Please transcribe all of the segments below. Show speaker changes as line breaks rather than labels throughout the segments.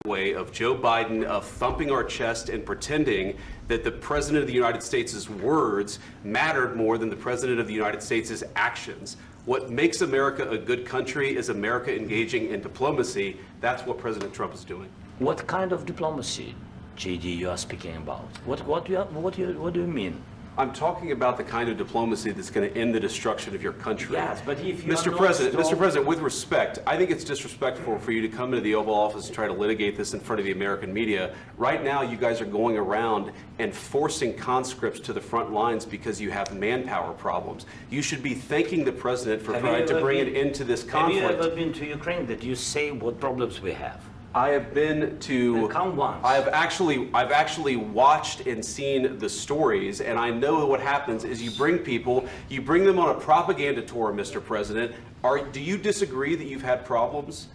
way of Joe Biden of thumping our chest and pretending that the President of the United States' words mattered more than the President of the United States' actions. What makes America a good country is America engaging in diplomacy. That's what President Trump is doing.
What kind of diplomacy, JD, you are speaking about? What do you mean?
I'm talking about the kind of diplomacy that's going to end the destruction of your country.
Yes, but if you
Mr. President, with respect, I think it's disrespectful for you to come into the Oval Office and try to litigate this in front of the American media. Right now, you guys are going around and forcing conscripts to the front lines because you have manpower problems. You should be thanking the President for trying to bring an end to this conflict.
Have you ever been to Ukraine that you say what problems we have?
I have been to.
Come once.
I've actually watched and seen the stories, and I know what happens is you bring them on a propaganda tour, Mr. President. Do you disagree that you've had problems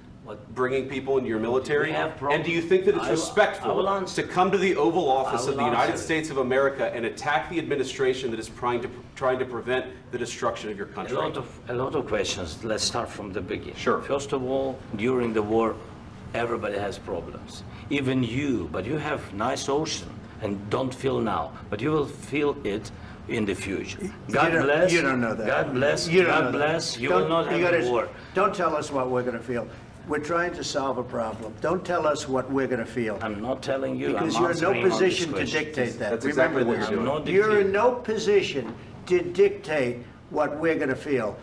bringing people into your military? And do you think that it's respectful to come to the Oval Office of the United States of America and attack the administration that is trying to prevent the destruction of your country?
A lot of questions. Let's start from the beginning.
Sure.
First of all, during the war, everybody has problems, even you, but you have nice ocean and don't feel now, but you will feel it in the future. God bless.
You don't know that.
God bless. God bless. You will not have a war.
Don't tell us what we're going to feel. We're trying to solve a problem. Don't tell us what we're going to feel.
I'm not telling you.
Because you're in no position to dictate that.
That's exactly what you're doing.
You're in no position to dictate what we're going to feel.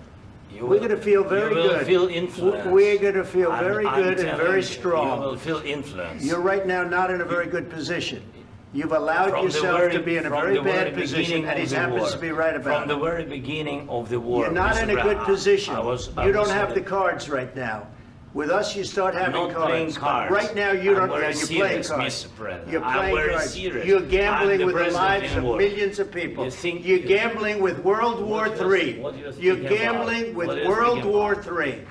We're going to feel very good.
You will feel influence.
We're going to feel very good and very strong.
You will feel influence.
You're right now not in a very good position. You've allowed yourself to be in a very bad position, and he happens to be right about it.
From the very beginning of the war.
You're not in a good position. You don't have the cards right now. With us, you start having cards.
I'm not playing cards.
Right now, you don't. You're playing cards. You're playing cards. You're gambling with the lives of millions of people. You're gambling with World War III. You're gambling with World War III.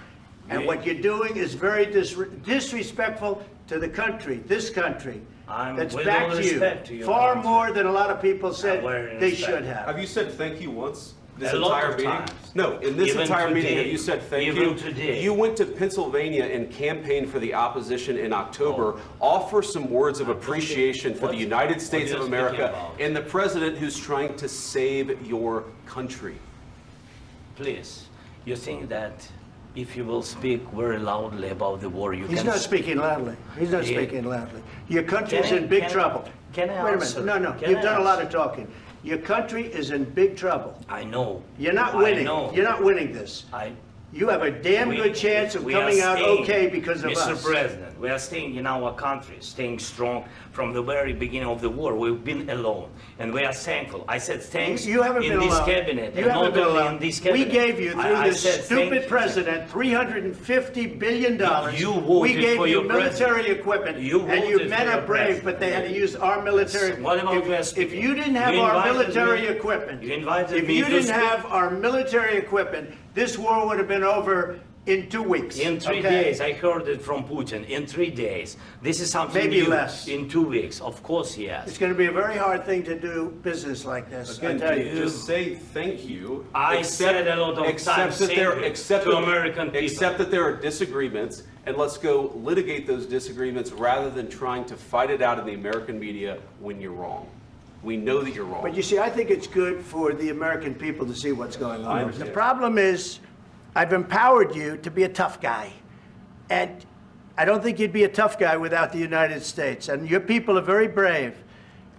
And what you're doing is very disrespectful to the country, this country, that's back to you, far more than a lot of people said they should have.
Have you said thank you once? This entire meeting? No, in this entire meeting, have you said thank you? You went to Pennsylvania and campaigned for the opposition in October. Offer some words of appreciation for the United States of America and the president who's trying to save your country.
Please, you think that if you will speak very loudly about the war,
He's not speaking loudly. He's not speaking loudly. Your country is in big trouble.
Can I answer?
Wait a minute. No. You've done a lot of talking. Your country is in big trouble.
I know.
You're not winning. You're not winning this. You have a damn good chance of coming out okay because of us.
Mr. President, we are staying in our country, staying strong from the very beginning of the war. We've been alone, and we are thankful. I said thanks
you haven't
in
been
this
alone.
cabinet,
you
and
haven't
not
been
only
alone.
in this cabinet.
We gave you, through this stupid president, $350 billion. We gave you military equipment, and you men are brave, but they had to use our military. If you didn't have our military equipment, this war would have been over in 2 weeks.
In 3 days. I heard it from Putin. In 3 days. This is something
maybe
new.
Less.
In 2 weeks. Of course, yes.
It's going to be a very hard thing to do business like this.
Again, just say thank you.
I said a lot of times to American people.
Except that there are disagreements, and let's go litigate those disagreements rather than trying to fight it out in the American media when you're wrong. We know that you're wrong.
But you see, I think it's good for the American people to see what's going on. The problem is, I've empowered you to be a tough guy. And I don't think you'd be a tough guy without the United States. And your people are very brave.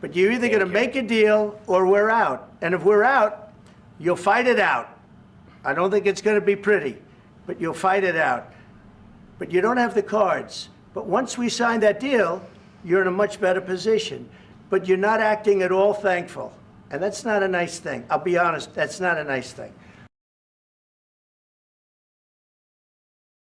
But you're either going to make a deal or we're out. And if we're out, you'll fight it out. I don't think it's going to be pretty, but you'll fight it out. But you don't have the cards. But once we sign that deal, you're in a much better position. But you're not acting at all thankful. And that's not a nice thing. I'll be honest, that's not a nice thing.